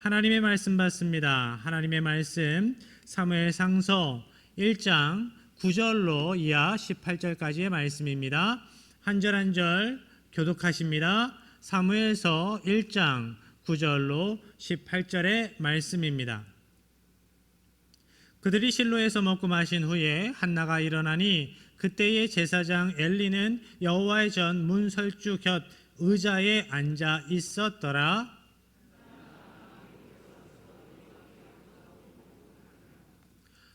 하나님의 말씀 받습니다. 하나님의 말씀 사무엘상서 1장 9절로 이하 18절까지의 말씀입니다. 한 절 한 절 교독하십니다. 사무엘서 1장 9절로 18절의 말씀입니다. 그들이 실로에서 먹고 마신 후에 한나가 일어나니 그때의 제사장 엘리는 여호와의 전 문설주 곁 의자에 앉아 있었더라.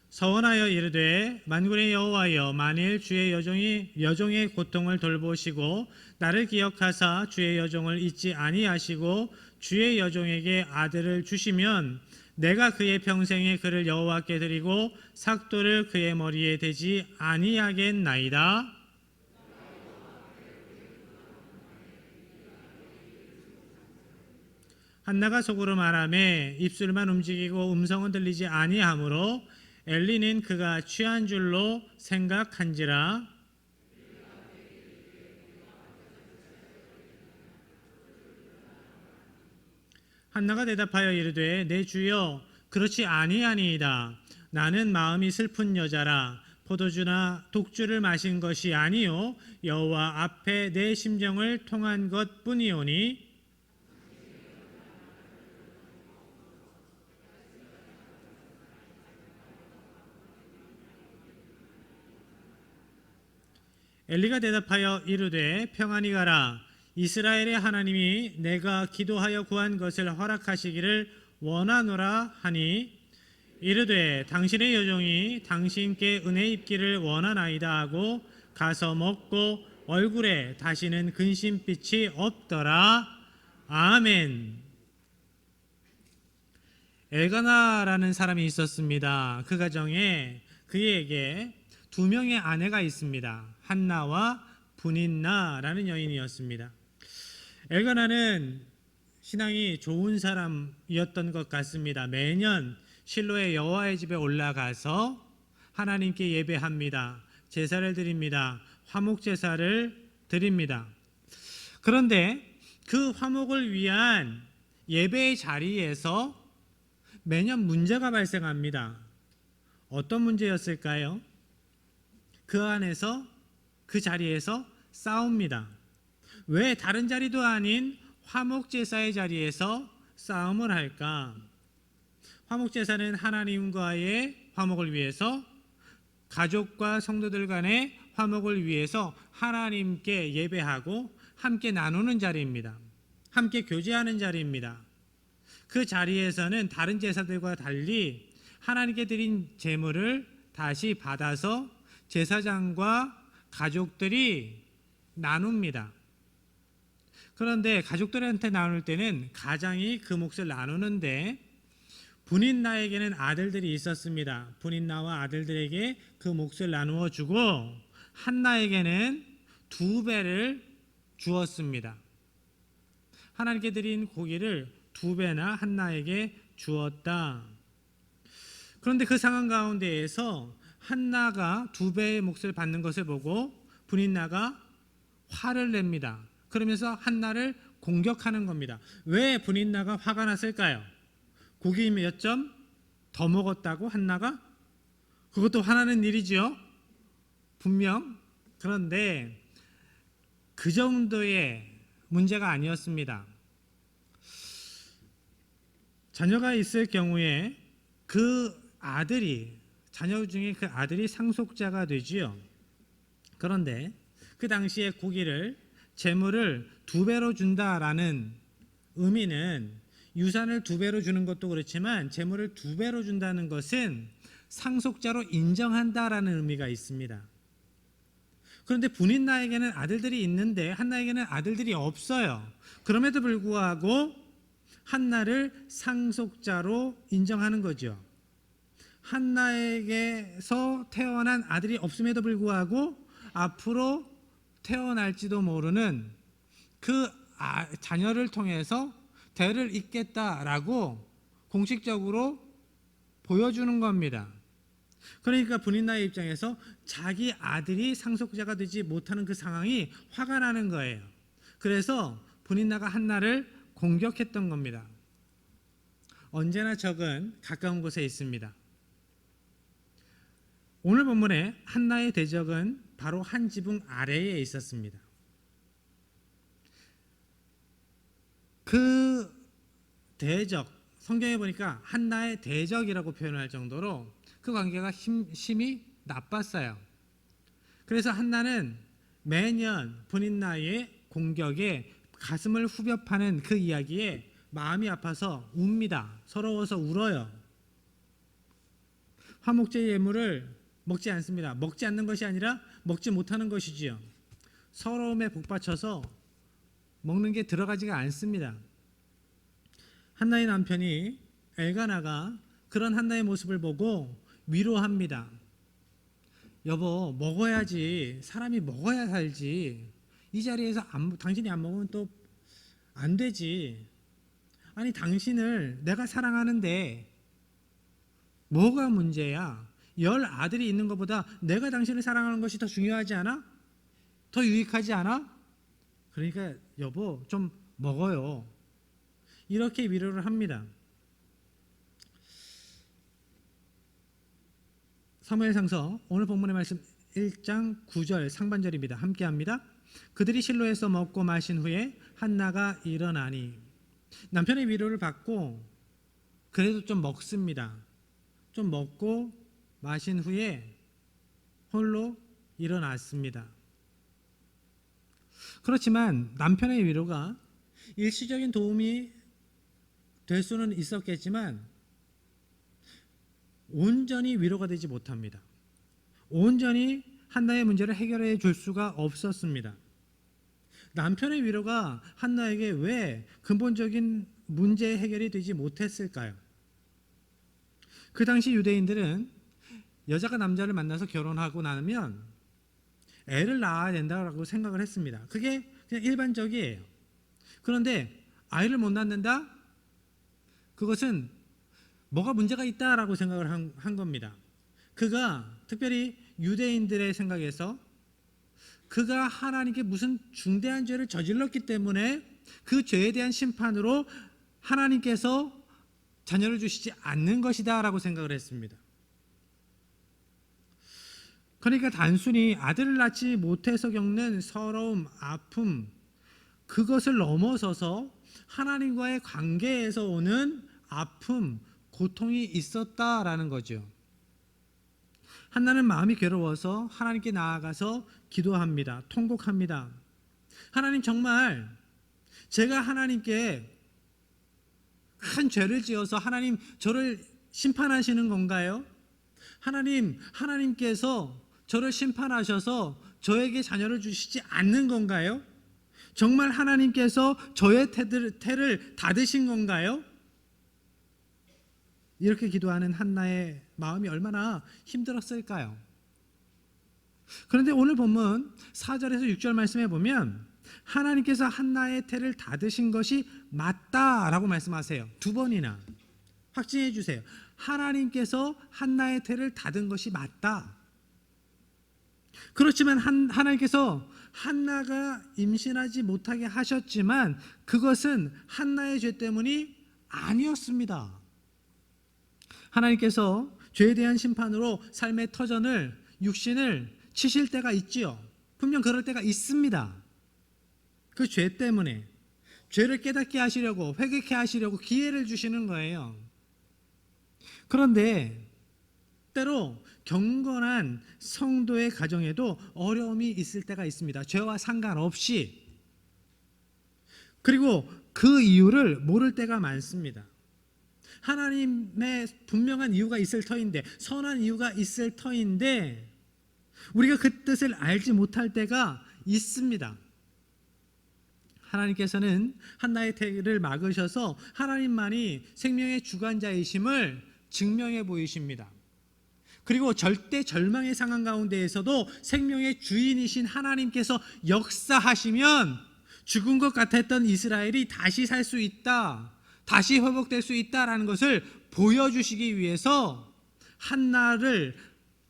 서원하여 이르되 만군의 여호와여, 만일 주의 여종의 고통을 돌보시고 나를 기억하사 주의 여종을 잊지 아니하시고 주의 여종에게 아들을 주시면 내가 그의 평생에 그를 여호와께 드리고 삭도를 그의 머리에 대지 아니하겠나이다. 한나가 속으로 말하매 입술만 움직이고 음성은 들리지 아니하므로 엘리는 그가 취한 줄로 생각한지라. 한나가 대답하여 이르되 내 주여, 그렇지 아니하니이다. 나는 마음이 슬픈 여자라. 포도주나 독주를 마신 것이 아니요 여호와 앞에 내 심정을 통한 것뿐이오니. 엘리가 대답하여 이르되 평안히 가라. 이스라엘의 하나님이 내가 기도하여 구한 것을 허락하시기를 원하노라 하니, 이르되 당신의 여종이 당신께 은혜 입기를 원하나이다 하고 가서 먹고 얼굴에 다시는 근심빛이 없더라. 아멘. 엘가나라는 사람이 있었습니다. 그 가정에 그에게 두 명의 아내가 있습니다. 한나와 분인나라는 여인이었습니다. 엘가나는 신앙이 좋은 사람이었던 것 같습니다. 매년 실로의 여호와의 집에 올라가서 하나님께 예배합니다. 제사를 드립니다. 화목 제사를 드립니다. 그런데 그 화목을 위한 예배의 자리에서 매년 문제가 발생합니다. 어떤 문제였을까요? 그 자리에서 싸웁니다. 왜 다른 자리도 아닌 화목제사의 자리에서 싸움을 할까? 화목제사는 하나님과의 화목을 위해서, 가족과 성도들 간의 화목을 위해서 하나님께 예배하고 함께 나누는 자리입니다. 함께 교제하는 자리입니다. 그 자리에서는 다른 제사들과 달리 하나님께 드린 제물을 다시 받아서 제사장과 가족들이 나눕니다. 그런데 가족들한테 나눌 때는 가장이 그 몫을 나누는데, 분인나에게는 아들들이 있었습니다. 분인나와 아들들에게 그 몫을 나누어 주고 한나에게는 2배를 주었습니다. 하나님께 드린 고기를 2배나 한나에게 주었다. 그런데 그 상황 가운데에서 한나가 2배의 몫을 받는 것을 보고 분인나가 화를 냅니다. 그러면서 한나를 공격하는 겁니다. 왜 분인나가 화가 났을까요? 고기 몇 점 더 먹었다고 한나가? 그것도 화나는 일이죠. 분명. 그런데 그 정도의 문제가 아니었습니다. 자녀가 있을 경우에 자녀 중에 그 아들이 상속자가 되지요. 그런데 그 당시에 고기를, 재물을 2배로 준다라는 의미는 유산을 2배로 주는 것도 그렇지만 재물을 2배로 준다는 것은 상속자로 인정한다라는 의미가 있습니다. 그런데 분인나에게는 아들들이 있는데 한나에게는 아들들이 없어요. 그럼에도 불구하고 한나를 상속자로 인정하는 거죠. 한나에게서 태어난 아들이 없음에도 불구하고 앞으로 태어날지도 모르는 그 자녀를 통해서 대를 잇겠다라고 공식적으로 보여주는 겁니다. 그러니까 분인나의 입장에서 자기 아들이 상속자가 되지 못하는 그 상황이 화가 나는 거예요. 그래서 분인나가 한나를 공격했던 겁니다. 언제나 적은 가까운 곳에 있습니다. 오늘 본문에 한나의 대적은 바로 한 지붕 아래에 있었습니다. 그 대적, 성경에 보니까 한나의 대적이라고 표현할 정도로 그 관계가 심히 나빴어요. 그래서 한나는 매년 분인나의 공격에 가슴을 후벼 파는 그 이야기에 마음이 아파서 웁니다. 서러워서 울어요. 화목제 예물을 먹지 않습니다. 먹지 않는 것이 아니라 먹지 못하는 것이지요. 서러움에 북받쳐서 먹는 게 들어가지가 않습니다. 한나의 남편이 엘가나가 그런 한나의 모습을 보고 위로합니다. 여보, 먹어야지. 사람이 먹어야 살지. 이 자리에서 당신이 안 먹으면 또 안 되지. 아니, 당신을 내가 사랑하는데 뭐가 문제야? 10 아들이 있는 것보다 내가 당신을 사랑하는 것이 더 중요하지 않아? 더 유익하지 않아? 그러니까 여보, 좀 먹어요. 이렇게 위로를 합니다. 사무엘상서 오늘 본문의 말씀 1장 9절 상반절입니다. 함께 합니다. 그들이 실로에서 먹고 마신 후에 한나가 일어나니. 남편의 위로를 받고 그래도 좀 먹습니다. 좀 먹고 마신 후에 홀로 일어났습니다. 그렇지만 남편의 위로가 일시적인 도움이 될 수는 있었겠지만 온전히 위로가 되지 못합니다. 온전히 한나의 문제를 해결해 줄 수가 없었습니다. 남편의 위로가 한나에게 왜 근본적인 문제 해결이 되지 못했을까요? 그 당시 유대인들은 여자가 남자를 만나서 결혼하고 나면 애를 낳아야 된다고 생각을 했습니다. 그게 그냥 일반적이에요. 그런데 아이를 못 낳는다? 그것은 뭐가 문제가 있다라고 생각을 한 겁니다. 그가 특별히 유대인들의 생각에서 그가 하나님께 무슨 중대한 죄를 저질렀기 때문에 그 죄에 대한 심판으로 하나님께서 자녀를 주시지 않는 것이다 라고 생각을 했습니다. 그러니까 단순히 아들을 낳지 못해서 겪는 서러움, 아픔, 그것을 넘어서서 하나님과의 관계에서 오는 아픔, 고통이 있었다라는 거죠. 한나는 마음이 괴로워서 하나님께 나아가서 기도합니다. 통곡합니다. 하나님, 정말 제가 하나님께 큰 죄를 지어서 하나님 저를 심판하시는 건가요? 하나님께서 저를 심판하셔서 저에게 자녀를 주시지 않는 건가요? 정말 하나님께서 저의 태를 닫으신 건가요? 이렇게 기도하는 한나의 마음이 얼마나 힘들었을까요? 그런데 오늘 본문 4절에서 6절 말씀에 보면 하나님께서 한나의 태를 닫으신 것이 맞다라고 말씀하세요. 2번이나 확증해 주세요. 하나님께서 한나의 태를 닫은 것이 맞다. 그렇지만 하나님께서 한나가 임신하지 못하게 하셨지만 그것은 한나의 죄 때문이 아니었습니다. 하나님께서 죄에 대한 심판으로 삶의 터전을, 육신을 치실 때가 있지요. 분명 그럴 때가 있습니다. 그 죄 때문에 죄를 깨닫게 하시려고, 회개케 하시려고 기회를 주시는 거예요. 그런데 때로 경건한 성도의 가정에도 어려움이 있을 때가 있습니다. 죄와 상관없이. 그리고 그 이유를 모를 때가 많습니다. 하나님의 분명한 이유가 있을 터인데, 선한 이유가 있을 터인데 우리가 그 뜻을 알지 못할 때가 있습니다. 하나님께서는 한나의 태를 막으셔서 하나님만이 생명의 주관자이심을 증명해 보이십니다. 그리고 절대 절망의 상황 가운데에서도 생명의 주인이신 하나님께서 역사하시면 죽은 것 같았던 이스라엘이 다시 살 수 있다, 다시 회복될 수 있다라는 것을 보여주시기 위해서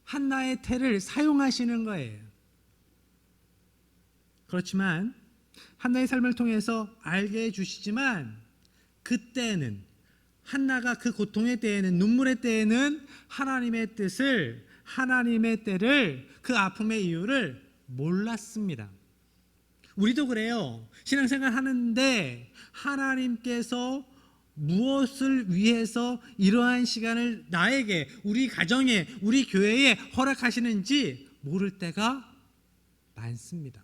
한나의 태를 사용하시는 거예요. 그렇지만 한나의 삶을 통해서 알게 해주시지만 그때는 한나가 그 고통의 때에는, 눈물의 때에는 하나님의 뜻을, 하나님의 때를, 그 아픔의 이유를 몰랐습니다. 우리도 그래요. 신앙생활 하는데 하나님께서 무엇을 위해서 이러한 시간을 나에게, 우리 가정에, 우리 교회에 허락하시는지 모를 때가 많습니다.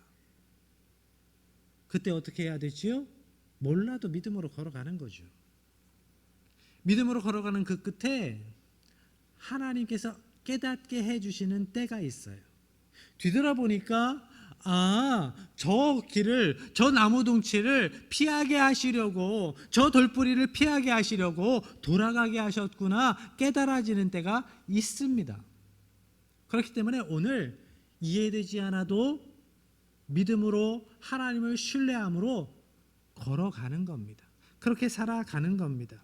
그때 어떻게 해야 되지요? 몰라도 믿음으로 걸어가는 거죠. 믿음으로 걸어가는 그 끝에 하나님께서 깨닫게 해주시는 때가 있어요. 뒤돌아보니까 저 길을, 저 나무동치를 피하게 하시려고, 저 돌뿌리를 피하게 하시려고 돌아가게 하셨구나 깨달아지는 때가 있습니다. 그렇기 때문에 오늘 이해되지 않아도 믿음으로 하나님을 신뢰함으로 걸어가는 겁니다. 그렇게 살아가는 겁니다.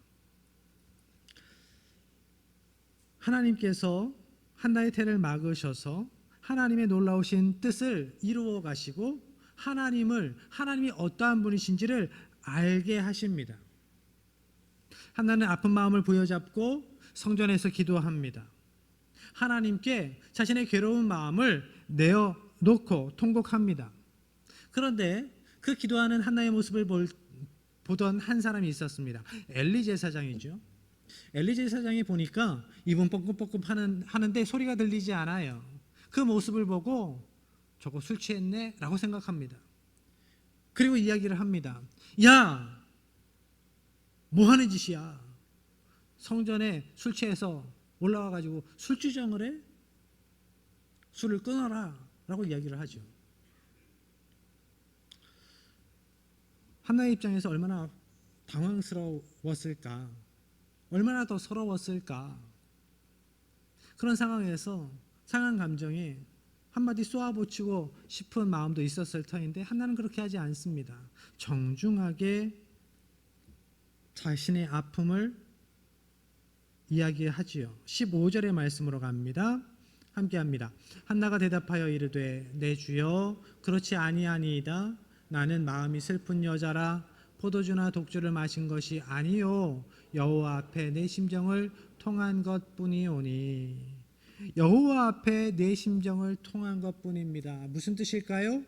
하나님께서 한나의 태를 막으셔서 하나님의 놀라우신 뜻을 이루어 가시고 하나님이 어떠한 분이신지를 알게 하십니다. 한나는 아픈 마음을 부여잡고 성전에서 기도합니다. 하나님께 자신의 괴로운 마음을 내어놓고 통곡합니다. 그런데 그 기도하는 한나의 모습을 보던 한 사람이 있었습니다. 엘리 제사장이죠. 엘리 제사장이 보니까 입은 뻐끔뻐끔 하는데 소리가 들리지 않아요. 그 모습을 보고 저거 술 취했네 라고 생각합니다. 그리고 이야기를 합니다. 야, 뭐 하는 짓이야? 성전에 술 취해서 올라와가지고 술주정을 해? 술을 끊어라 라고 이야기를 하죠. 한나의 입장에서 얼마나 당황스러웠을까, 얼마나 더 서러웠을까. 그런 상황에서 상한 감정에 한마디 쏘아붙이고 싶은 마음도 있었을 터인데 한나는 그렇게 하지 않습니다. 정중하게 자신의 아픔을 이야기하지요. 15절의 말씀으로 갑니다. 함께합니다. 한나가 대답하여 이르되 내 주여 그렇지 아니하니이다. 나는 마음이 슬픈 여자라 포도주나 독주를 마신 것이 아니요 여호와 앞에 내 심정을 통한 것뿐이오니. 여호와 앞에 내 심정을 통한 것뿐입니다. 무슨 뜻일까요?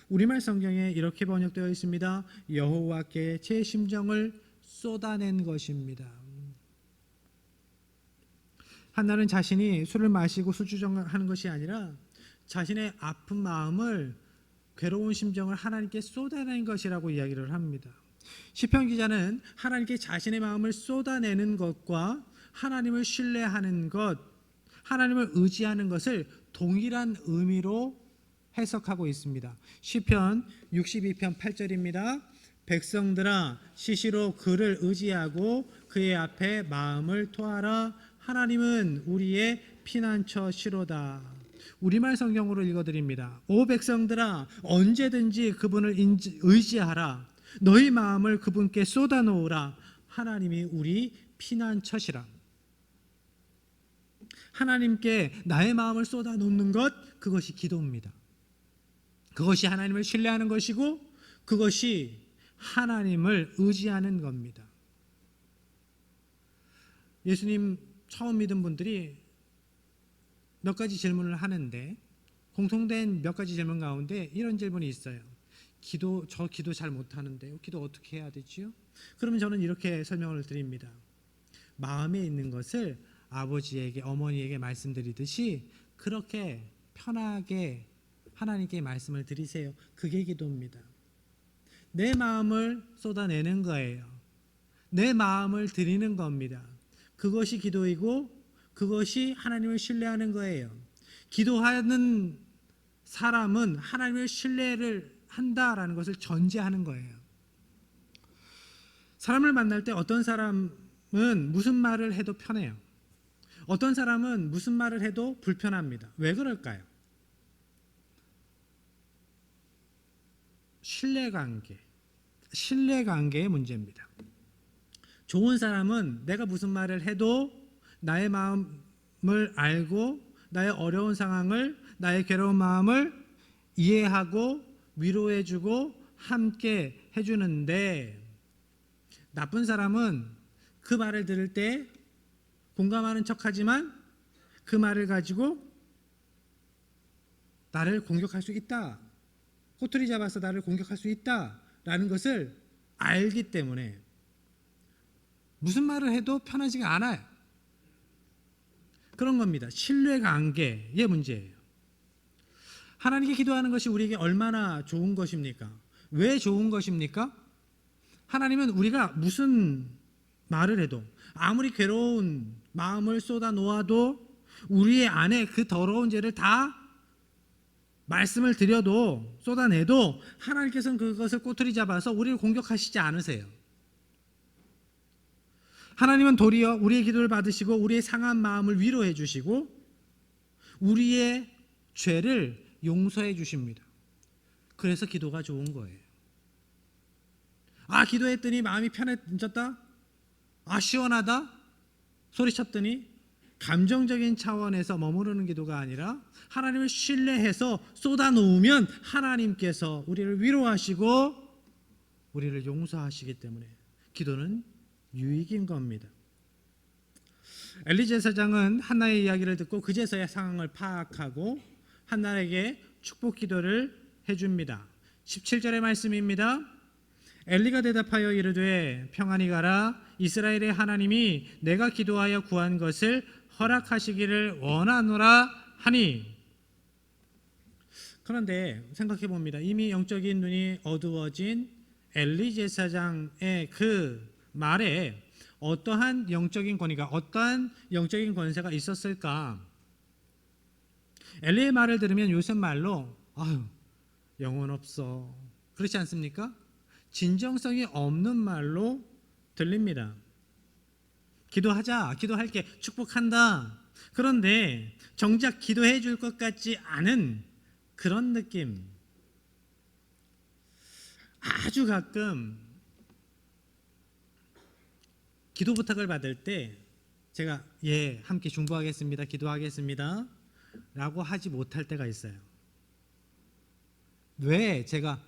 우리말 성경에 이렇게 번역되어 있습니다. 여호와께 제 심정을 쏟아낸 것입니다. 한나는 자신이 술을 마시고 술주정하는 것이 아니라 자신의 아픈 마음을, 괴로운 심정을 하나님께 쏟아낸 것이라고 이야기를 합니다. 시편 기자는 하나님께 자신의 마음을 쏟아내는 것과 하나님을 신뢰하는 것, 하나님을 의지하는 것을 동일한 의미로 해석하고 있습니다. 시편 62편 8절입니다. 백성들아 시시로 그를 의지하고 그의 앞에 마음을 토하라. 하나님은 우리의 피난처시로다. 우리말 성경으로 읽어드립니다. 오 백성들아 언제든지 그분을 의지하라. 너희 마음을 그분께 쏟아놓으라. 하나님이 우리 피난처시라. 하나님께 나의 마음을 쏟아놓는 것, 그것이 기도입니다. 그것이 하나님을 신뢰하는 것이고 그것이 하나님을 의지하는 겁니다. 예수님 처음 믿은 분들이 몇 가지 질문을 하는데 공통된 몇 가지 질문 가운데 이런 질문이 있어요. 저 기도 잘 못하는데요. 기도 어떻게 해야 되지요? 그러면 저는 이렇게 설명을 드립니다. 마음에 있는 것을 아버지에게, 어머니에게 말씀드리듯이 그렇게 편하게 하나님께 말씀을 드리세요. 그게 기도입니다. 내 마음을 쏟아내는 거예요. 내 마음을 드리는 겁니다. 그것이 기도이고 그것이 하나님을 신뢰하는 거예요. 기도하는 사람은 하나님을 신뢰를 한다라는 것을 전제하는 거예요. 사람을 만날 때 어떤 사람은 무슨 말을 해도 편해요. 어떤 사람은 무슨 말을 해도 불편합니다. 왜 그럴까요? 신뢰관계의 문제입니다. 좋은 사람은 내가 무슨 말을 해도 나의 마음을 알고 나의 어려운 상황을, 나의 괴로운 마음을 이해하고 위로해주고 함께 해주는데, 나쁜 사람은 그 말을 들을 때 공감하는 척하지만 그 말을 가지고 나를 공격할 수 있다, 꼬투리 잡아서 나를 공격할 수 있다라는 것을 알기 때문에 무슨 말을 해도 편하지가 않아요. 그런 겁니다. 신뢰관계의 문제예요. 하나님께 기도하는 것이 우리에게 얼마나 좋은 것입니까? 왜 좋은 것입니까? 하나님은 우리가 무슨 말을 해도, 아무리 괴로운 마음을 쏟아 놓아도, 우리의 안에 그 더러운 죄를 다 말씀을 드려도, 쏟아내도 하나님께서는 그것을 꼬투리 잡아서 우리를 공격하시지 않으세요. 하나님은 도리어 우리의 기도를 받으시고 우리의 상한 마음을 위로해 주시고 우리의 죄를 용서해 주십니다. 그래서 기도가 좋은 거예요. 아, 기도했더니 마음이 편해졌다? 아, 시원하다? 소리쳤더니 감정적인 차원에서 머무르는 기도가 아니라 하나님을 신뢰해서 쏟아놓으면 하나님께서 우리를 위로하시고 우리를 용서하시기 때문에 기도는 유익인 겁니다. 엘리 제사장은 한나의 이야기를 듣고 그제서야 상황을 파악하고 한나에게 축복 기도를 해줍니다. 17절의 말씀입니다. 엘리가 대답하여 이르되 평안히 가라. 이스라엘의 하나님이 내가 기도하여 구한 것을 허락하시기를 원하노라 하니. 그런데 생각해 봅니다. 이미 영적인 눈이 어두워진 엘리 제사장의 그 말에 어떠한 영적인 권위가, 어떠한 영적인 권세가 있었을까? 엘리의 말을 들으면 요새 말로 아유, 영혼 없어, 그렇지 않습니까? 진정성이 없는 말로 들립니다. 기도하자, 기도할게, 축복한다. 그런데 정작 기도해 줄 것 같지 않은 그런 느낌. 아주 가끔 기도 부탁을 받을 때 제가 예, 함께 중보하겠습니다, 기도하겠습니다 라고 하지 못할 때가 있어요. 왜 제가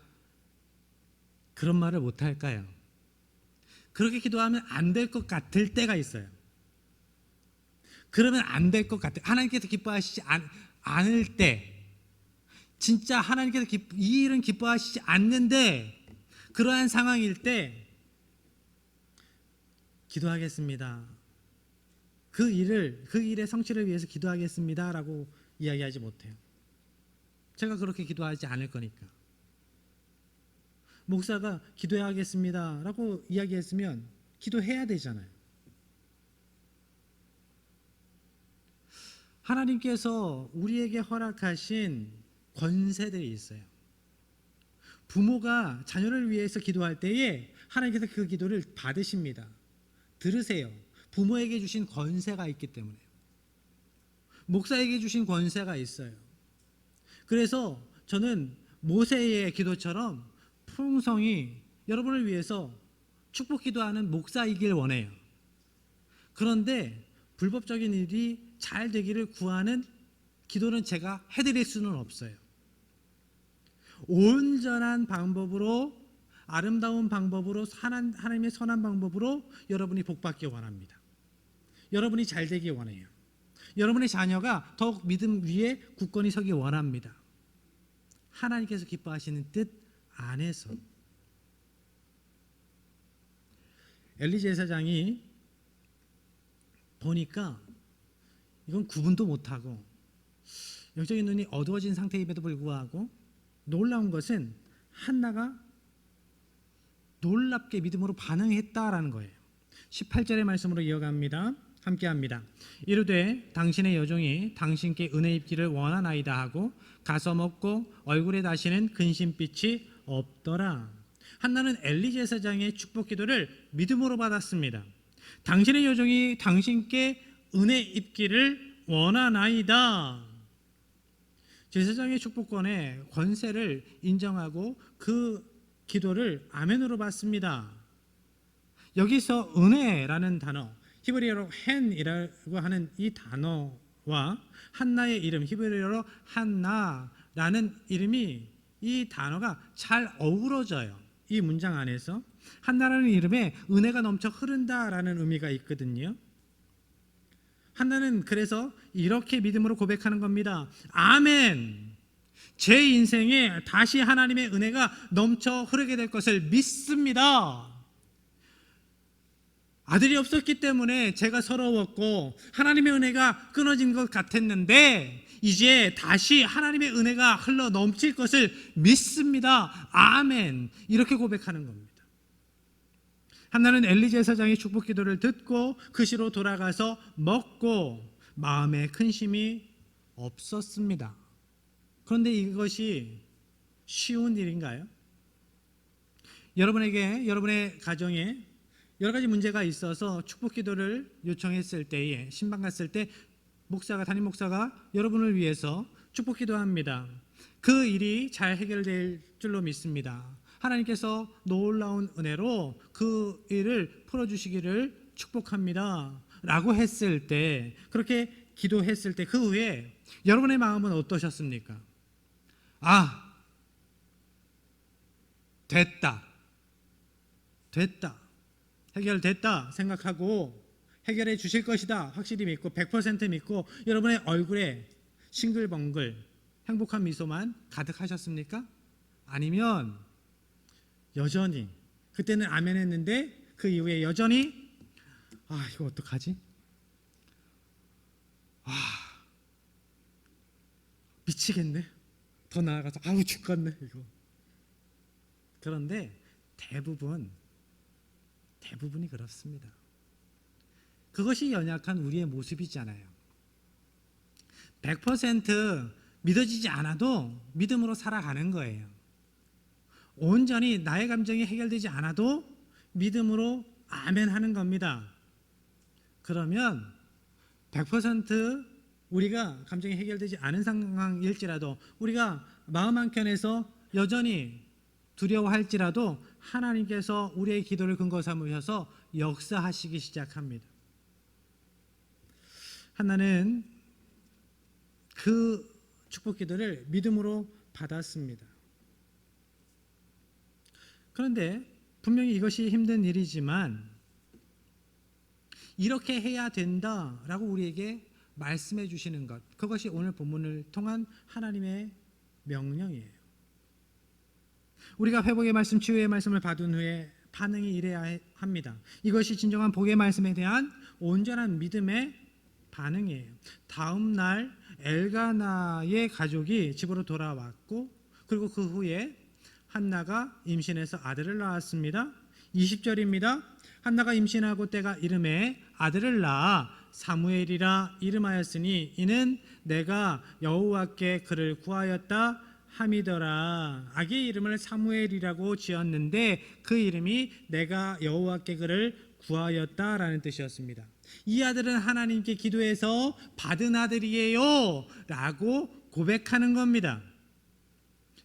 그런 말을 못할까요? 그렇게 기도하면 안 될 것 같을 때가 있어요. 그러면 안 될 것 같아요. 하나님께서 기뻐하시지 않을 때, 진짜 하나님께서 이 일은 기뻐하시지 않는데 그러한 상황일 때 기도하겠습니다, 그 일의 성취를 위해서 기도하겠습니다 라고 이야기하지 못해요. 제가 그렇게 기도하지 않을 거니까. 목사가 기도하겠습니다 라고 이야기했으면 기도해야 되잖아요. 하나님께서 우리에게 허락하신 권세들이 있어요. 부모가 자녀를 위해서 기도할 때에 하나님께서 그 기도를 받으십니다. 들으세요. 부모에게 주신 권세가 있기 때문에. 목사에게 주신 권세가 있어요. 그래서 저는 모세의 기도처럼 풍성히 여러분을 위해서 축복 기도하는 목사이길 원해요. 그런데 불법적인 일이 잘 되기를 구하는 기도는 제가 해드릴 수는 없어요. 온전한 방법으로, 아름다운 방법으로, 하나님의 선한 방법으로 여러분이 복받기 원합니다. 여러분이 잘 되기 원해요. 여러분의 자녀가 더욱 믿음 위에 굳건히 서기 원합니다. 하나님께서 기뻐하시는 뜻 안에서. 엘리 제사장이 보니까 이건 구분도 못하고 영적인 눈이 어두워진 상태임에도 불구하고 놀라운 것은 한나가 놀랍게 믿음으로 반응했다라는 거예요. 18절의 말씀으로 이어갑니다. 함께합니다. 이르되 당신의 여종이 당신께 은혜 입기를 원하나이다 하고 가서 먹고 얼굴에 다시는 근심빛이 없더라. 한나는 엘리 제사장의 축복 기도를 믿음으로 받았습니다. 당신의 여종이 당신께 은혜 입기를 원하나이다. 제사장의 축복권의 권세를 인정하고 그 기도를 아멘으로 받습니다. 여기서 은혜라는 단어, 히브리어로 헨이라고 하는 이 단어와 한나의 이름, 히브리어로 한나라는 이름이, 이 단어가 잘 어우러져요. 이 문장 안에서 한나라는 이름에 은혜가 넘쳐 흐른다라는 의미가 있거든요. 한나는 그래서 이렇게 믿음으로 고백하는 겁니다. 아멘. 제 인생에 다시 하나님의 은혜가 넘쳐 흐르게 될 것을 믿습니다. 아들이 없었기 때문에 제가 서러웠고 하나님의 은혜가 끊어진 것 같았는데 이제 다시 하나님의 은혜가 흘러 넘칠 것을 믿습니다. 아멘. 이렇게 고백하는 겁니다. 한나는 엘리 제사장의 축복 기도를 듣고 그 시로 돌아가서 먹고 마음에 근심이 없었습니다. 그런데 이것이 쉬운 일인가요? 여러분의 가정에 여러 가지 문제가 있어서 축복 기도를 요청했을 때에 신방 갔을 때 담임 목사가 여러분을 위해서 축복 기도합니다. 그 일이 잘 해결될 줄로 믿습니다. 하나님께서 놀라운 은혜로 그 일을 풀어주시기를 축복합니다 라고 했을 때, 그렇게 기도했을 때 그 후에 여러분의 마음은 어떠셨습니까? 아, 됐다 해결됐다 생각하고 해결해 주실 것이다 확실히 믿고 100% 믿고 여러분의 얼굴에 싱글벙글 행복한 미소만 가득하셨습니까? 아니면 여전히 그때는 아멘 했는데 그 이후에 여전히 이거 어떡하지? 미치겠네. 더 나아가서 죽겠네 이거. 그런데 대부분이 그렇습니다. 그것이 연약한 우리의 모습이잖아요. 100% 믿어지지 않아도 믿음으로 살아가는 거예요. 온전히 나의 감정이 해결되지 않아도 믿음으로 아멘 하는 겁니다. 그러면 100% 우리가 감정이 해결되지 않은 상황일지라도 우리가 마음 한켠에서 여전히 두려워할지라도 하나님께서 우리의 기도를 근거 삼으셔서 역사하시기 시작합니다. 한나는 그 축복 기도를 믿음으로 받았습니다. 그런데 분명히 이것이 힘든 일이지만 이렇게 해야 된다라고 우리에게 말씀해 주시는 것, 그것이 오늘 본문을 통한 하나님의 명령이에요. 우리가 회복의 말씀, 치유의 말씀을 받은 후에 반응이 이래야 합니다. 이것이 진정한 복의 말씀에 대한 온전한 믿음의 반응이에요. 다음 날 엘가나의 가족이 집으로 돌아왔고 그리고 그 후에 한나가 임신해서 아들을 낳았습니다. 20절입니다. 한나가 임신하고 때가 이름에 아들을 낳아 사무엘이라 이름하였으니 이는 내가 여호와께 그를 구하였다 함이더라. 아기의 이름을 사무엘이라고 지었는데 그 이름이 내가 여호와께 그를 구하였다라는 뜻이었습니다. 이 아들은 하나님께 기도해서 받은 아들이에요 라고 고백하는 겁니다.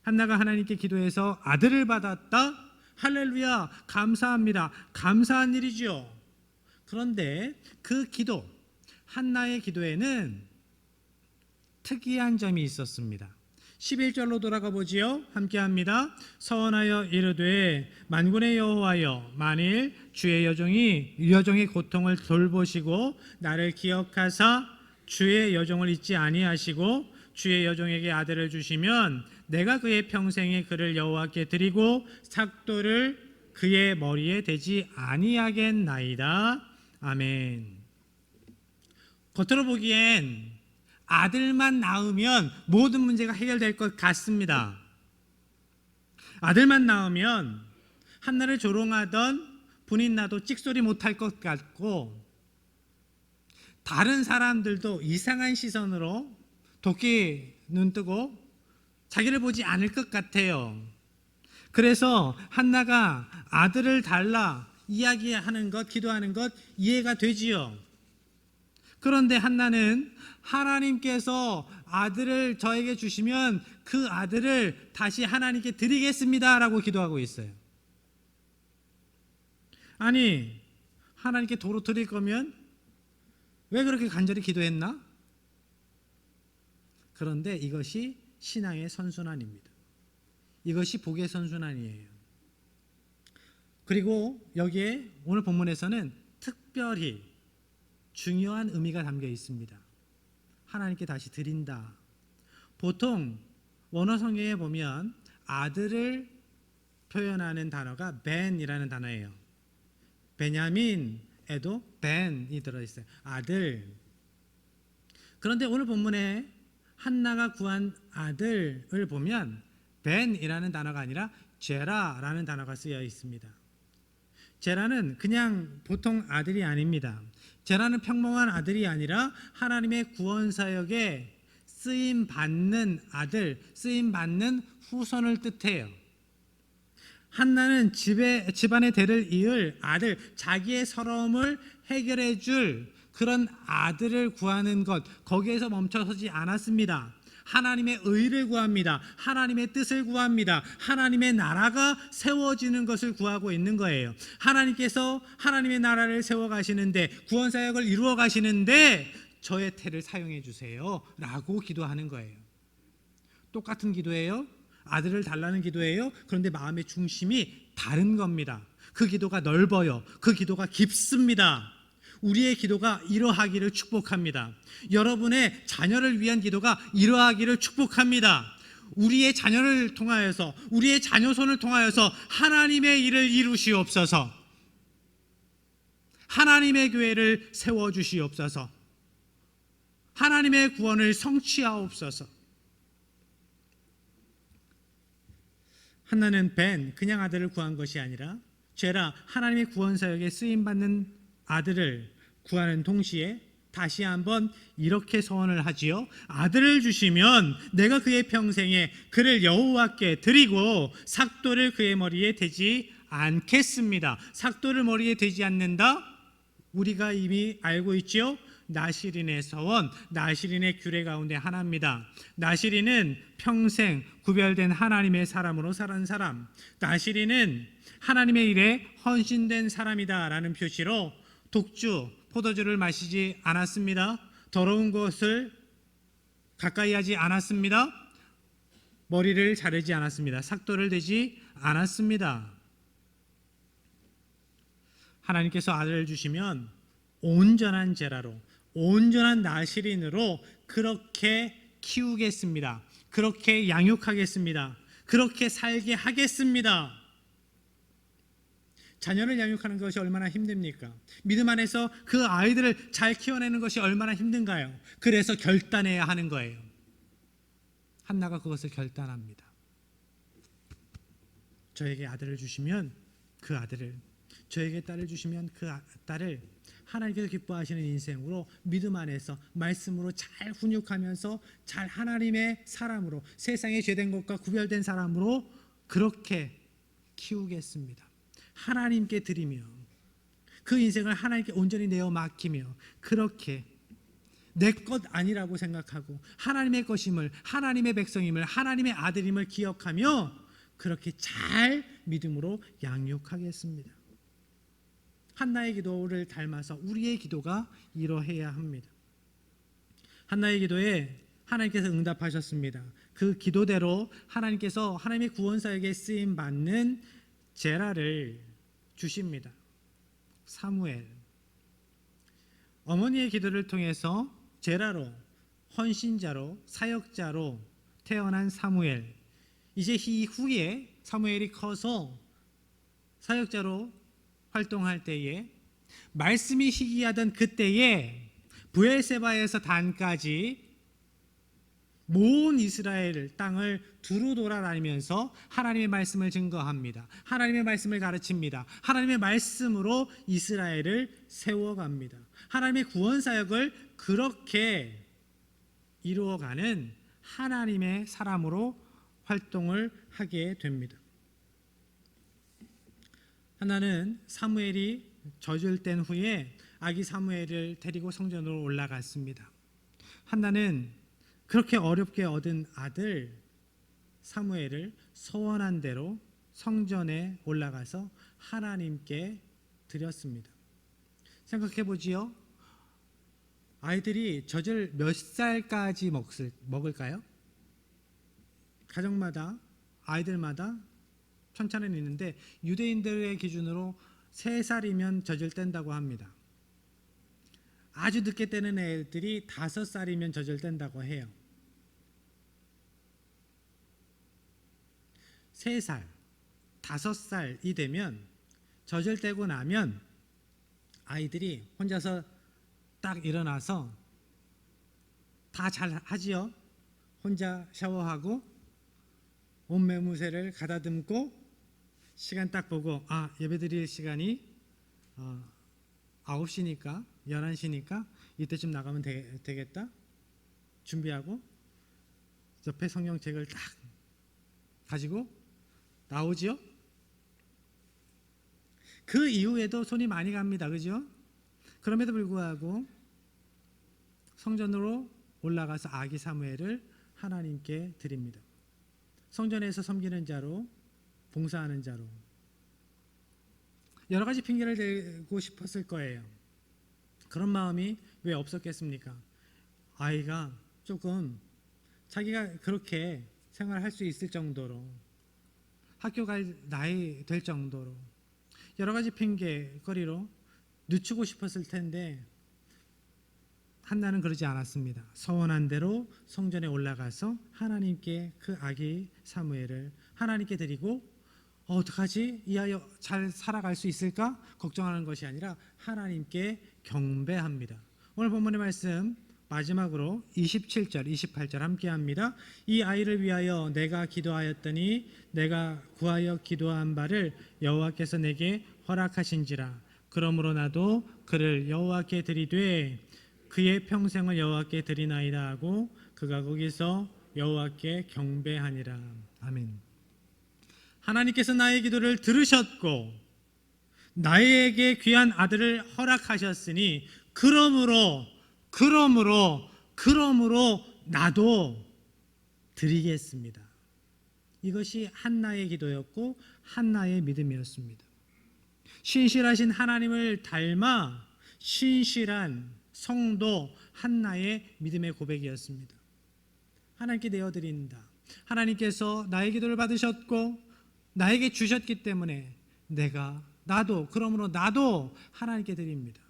한나가 하나님께 기도해서 아들을 받았다. 할렐루야, 감사합니다. 감사한 일이죠. 그런데 그 기도, 한나의 기도에는 특이한 점이 있었습니다. 11절로 돌아가 보지요. 함께합니다. 서원하여 이르되 만군의 여호와여, 만일 주의 여종의 고통을 돌보시고 나를 기억하사 주의 여종을 잊지 아니하시고 주의 여종에게 아들을 주시면 내가 그의 평생에 그를 여호와께 드리고 삭도를 그의 머리에 대지 아니하겠나이다. 아멘. 겉으로 보기엔 아들만 낳으면 모든 문제가 해결될 것 같습니다. 아들만 낳으면 한나를 조롱하던 분인 나도 찍소리 못할 것 같고 다른 사람들도 이상한 시선으로 도끼 눈 뜨고 자기를 보지 않을 것 같아요. 그래서 한나가 아들을 달라 이야기하는 것, 기도하는 것 이해가 되지요. 그런데 한나는 하나님께서 아들을 저에게 주시면 그 아들을 다시 하나님께 드리겠습니다 라고 기도하고 있어요. 아니, 하나님께 도로 드릴 거면 왜 그렇게 간절히 기도했나? 그런데 이것이 신앙의 선순환입니다. 이것이 복의 선순환이에요. 그리고 여기에 오늘 본문에서는 특별히 중요한 의미가 담겨 있습니다. 하나님께 다시 드린다. 보통 원어 성경에 보면 아들을 표현하는 단어가 ben이라는 단어예요. 베냐민에도 ben이 들어있어요. 아들. 그런데 오늘 본문에 한나가 구한 아들을 보면 ben이라는 단어가 아니라 제라라는 단어가 쓰여 있습니다. 제라는 그냥 보통 아들이 아닙니다. 제라는 평범한 아들이 아니라 하나님의 구원 사역에 쓰임 받는 아들, 쓰임 받는 후손을 뜻해요. 한나는 집안의 대를 이을 아들, 자기의 서러움을 해결해 줄 그런 아들을 구하는 것, 거기에서 멈춰서지 않았습니다. 하나님의 의를 구합니다. 하나님의 뜻을 구합니다. 하나님의 나라가 세워지는 것을 구하고 있는 거예요. 하나님께서 하나님의 나라를 세워 가시는데, 구원 사역을 이루어 가시는데 저의 태를 사용해 주세요 라고 기도하는 거예요. 똑같은 기도예요. 아들을 달라는 기도예요. 그런데 마음의 중심이 다른 겁니다. 그 기도가 넓어요. 그 기도가 깊습니다. 우리의 기도가 이러하기를 축복합니다. 여러분의 자녀를 위한 기도가 이러하기를 축복합니다. 우리의 자녀를 통하여서, 우리의 자녀손을 통하여서 하나님의 일을 이루시옵소서. 하나님의 교회를 세워주시옵소서. 하나님의 구원을 성취하옵소서. 한나는 벤, 그냥 아들을 구한 것이 아니라 제라, 하나님의 구원 사역에 쓰임받는 아들을 구하는 동시에 다시 한번 이렇게 서원을 하지요. 아들을 주시면 내가 그의 평생에 그를 여호와께 드리고 삭도를 그의 머리에 대지 않겠습니다. 삭도를 머리에 대지 않는다? 우리가 이미 알고 있죠. 나시린의 서원, 나시린의 규례 가운데 하나입니다. 나시린은 평생 구별된 하나님의 사람으로 살은 사람, 나시린은 하나님의 일에 헌신된 사람이다라는 표시로 독주, 포도주를 마시지 않았습니다. 더러운 것을 가까이 하지 않았습니다. 머리를 자르지 않았습니다. 삭도를 대지 않았습니다. 하나님께서 아들을 주시면 온전한 제라로, 온전한 나시린으로 그렇게 키우겠습니다. 그렇게 양육하겠습니다. 그렇게 살게 하겠습니다. 자녀를 양육하는 것이 얼마나 힘듭니까? 믿음 안에서 그 아이들을 잘 키워내는 것이 얼마나 힘든가요? 그래서 결단해야 하는 거예요. 한나가 그것을 결단합니다. 저에게 아들을 주시면 그 아들을, 저에게 딸을 주시면 그 딸을 하나님께서 기뻐하시는 인생으로 믿음 안에서 말씀으로 잘 훈육하면서 잘 하나님의 사람으로, 세상에 죄된 것과 구별된 사람으로 그렇게 키우겠습니다. 하나님께 드리며 그 인생을 하나님께 온전히 내어 맡기며 그렇게 내 것 아니라고 생각하고 하나님의 것임을, 하나님의 백성임을, 하나님의 아들임을 기억하며 그렇게 잘 믿음으로 양육하겠습니다. 한나의 기도를 닮아서 우리의 기도가 이러해야 합니다. 한나의 기도에 하나님께서 응답하셨습니다. 그 기도대로 하나님께서 하나님의 구원사역에 쓰임 받는 제라를 주십니다. 사무엘. 어머니의 기도를 통해서 제라로, 헌신자로, 사역자로 태어난 사무엘. 이제 이후에 사무엘이 커서 사역자로 활동할 때에, 말씀이 희귀하던 그때에 브엘세바에서 단까지 모든 이스라엘 땅을 두루 돌아다니면서 하나님의 말씀을 증거합니다. 하나님의 말씀을 가르칩니다. 하나님의 말씀으로 이스라엘을 세워갑니다. 하나님의 구원 사역을 그렇게 이루어가는 하나님의 사람으로 활동을 하게 됩니다. 하나는 사무엘이 저질된 후에 아기 사무엘을 데리고 성전으로 올라갔습니다. 한나는 그렇게 어렵게 얻은 아들 사무엘을 서원한 대로 성전에 올라가서 하나님께 드렸습니다. 생각해 보지요. 아이들이 젖을 몇 살까지 먹을까요? 가정마다, 아이들마다 편차는 있는데 유대인들의 기준으로 3살이면 젖을 뗀다고 합니다. 아주 늦게 떼는 애들이 5살이면 젖을 뗀다고 해요. 3살, 5살이 되면 젖을 떼고 나면 아이들이 혼자서 딱 일어나서 다 잘 하지요. 혼자 샤워하고 옷매무새를 가다듬고 시간 딱 보고 예배드릴 시간이 9시니까 11시니까 이때쯤 나가면 되겠다 준비하고 옆에 성경책을 딱 가지고 나오지요. 그 이후에도 손이 많이 갑니다. 그죠? 그럼에도 불구하고 성전으로 올라가서 아기 사무엘을 하나님께 드립니다. 성전에서 섬기는 자로, 봉사하는 자로. 여러 가지 핑계를 대고 싶었을 거예요. 그런 마음이 왜 없었겠습니까? 아이가 조금 자기가 그렇게 생활할 수 있을 정도로, 학교 갈 나이 될 정도로 여러 가지 핑계거리로 늦추고 싶었을 텐데 한나는 그러지 않았습니다. 서원한 대로 성전에 올라가서 하나님께 그 아기 사무엘을 하나님께 드리고 어떡하지? 이 아이 잘 살아갈 수 있을까? 걱정하는 것이 아니라 하나님께 경배합니다. 오늘 본문의 말씀 마지막으로 27절, 28절 함께 합니다. 이 아이를 위하여 내가 기도하였더니 내가 구하여 기도한 바를 여호와께서 내게 허락하신지라. 그러므로 나도 그를 여호와께 드리되 그의 평생을 여호와께 드리나이다 하고 그가 거기서 여호와께 경배하니라. 아멘. 하나님께서 나의 기도를 들으셨고 나에게 귀한 아들을 허락하셨으니 그러므로 나도 드리겠습니다. 이것이 한나의 기도였고 한나의 믿음이었습니다. 신실하신 하나님을 닮아 신실한 성도 한나의 믿음의 고백이었습니다. 하나님께 내어드린다. 하나님께서 나의 기도를 받으셨고 나에게 주셨기 때문에 그러므로 나도 하나님께 드립니다.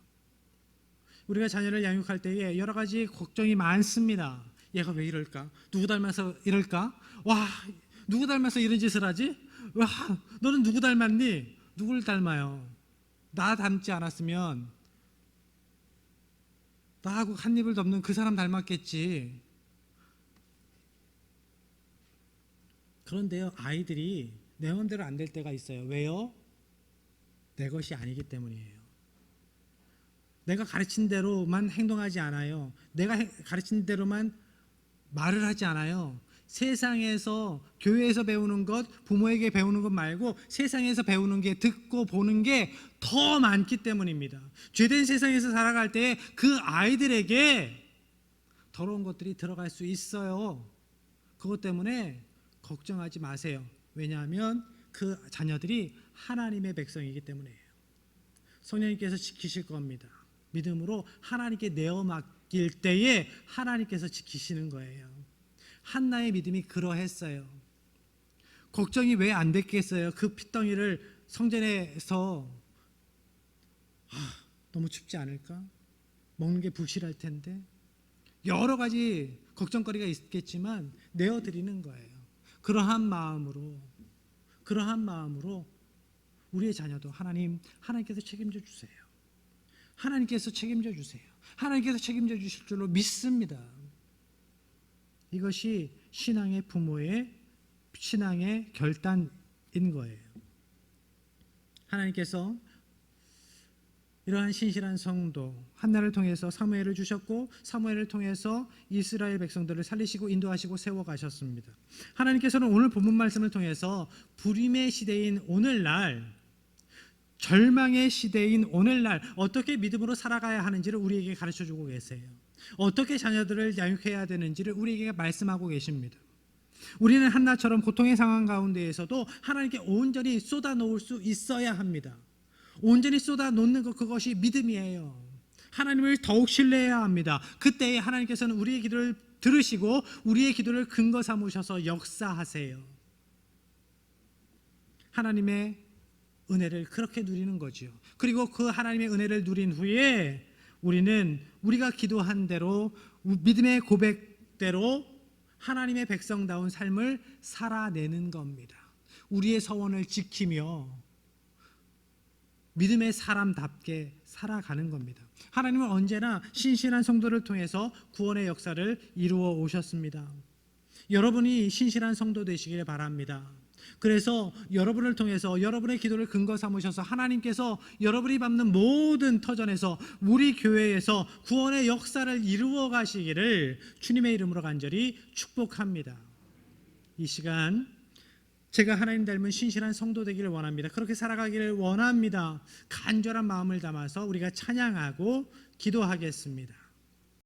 우리가 자녀를 양육할 때에 여러 가지 걱정이 많습니다. 얘가 왜 이럴까? 누구 닮아서 이럴까? 와, 누구 닮아서 이런 짓을 하지? 와, 너는 누구 닮았니? 누구를 닮아요? 나 닮지 않았으면 나하고 한 입을 덮는 그 사람 닮았겠지. 그런데요, 아이들이 내 마음대로 안 될 때가 있어요. 왜요? 내 것이 아니기 때문이에요. 내가 가르친 대로만 행동하지 않아요. 내가 가르친 대로만 말을 하지 않아요. 세상에서, 교회에서 배우는 것, 부모에게 배우는 것 말고 세상에서 배우는 게, 듣고 보는 게 더 많기 때문입니다. 죄된 세상에서 살아갈 때 그 아이들에게 더러운 것들이 들어갈 수 있어요. 그것 때문에 걱정하지 마세요. 왜냐하면 그 자녀들이 하나님의 백성이기 때문이에요. 성령님께서 지키실 겁니다. 믿음으로 하나님께 내어 맡길 때에 하나님께서 지키시는 거예요. 한나의 믿음이 그러했어요. 걱정이 왜 안 됐겠어요? 그 핏덩이를 성전에서 너무 춥지 않을까? 먹는 게 부실할 텐데 여러 가지 걱정거리가 있겠지만 내어드리는 거예요. 그러한 마음으로 우리의 자녀도 하나님께서 책임져 주세요. 하나님께서 책임져 주세요. 하나님께서 책임져 주실 줄로 믿습니다. 이것이 신앙의 부모의 신앙의 결단인 거예요. 하나님께서 이러한 신실한 성도 한나를 통해서 사무엘을 주셨고 사무엘을 통해서 이스라엘 백성들을 살리시고 인도하시고 세워가셨습니다. 하나님께서는 오늘 본문 말씀을 통해서 불임의 시대인 오늘날, 절망의 시대인 오늘날 어떻게 믿음으로 살아가야 하는지를 우리에게 가르쳐주고 계세요. 어떻게 자녀들을 양육해야 되는지를 우리에게 말씀하고 계십니다. 우리는 한나처럼 고통의 상황 가운데에서도 하나님께 온전히 쏟아놓을 수 있어야 합니다. 온전히 쏟아놓는 것, 그것이 믿음이에요. 하나님을 더욱 신뢰해야 합니다. 그때에 하나님께서는 우리의 기도를 들으시고 우리의 기도를 근거 삼으셔서 역사하세요. 하나님의 은혜를 그렇게 누리는 거지요. 그리고 그 하나님의 은혜를 누린 후에 우리는 우리가 기도한 대로 믿음의 고백대로 하나님의 백성다운 삶을 살아내는 겁니다. 우리의 서원을 지키며 믿음의 사람답게 살아가는 겁니다. 하나님은 언제나 신실한 성도를 통해서 구원의 역사를 이루어 오셨습니다. 여러분이 신실한 성도 되시길 바랍니다. 그래서 여러분을 통해서 여러분의 기도를 근거 삼으셔서 하나님께서 여러분이 밟는 모든 터전에서 우리 교회에서 구원의 역사를 이루어 가시기를 주님의 이름으로 간절히 축복합니다. 이 시간 제가 하나님 닮은 신실한 성도 되기를 원합니다. 그렇게 살아가기를 원합니다. 간절한 마음을 담아서 우리가 찬양하고 기도하겠습니다.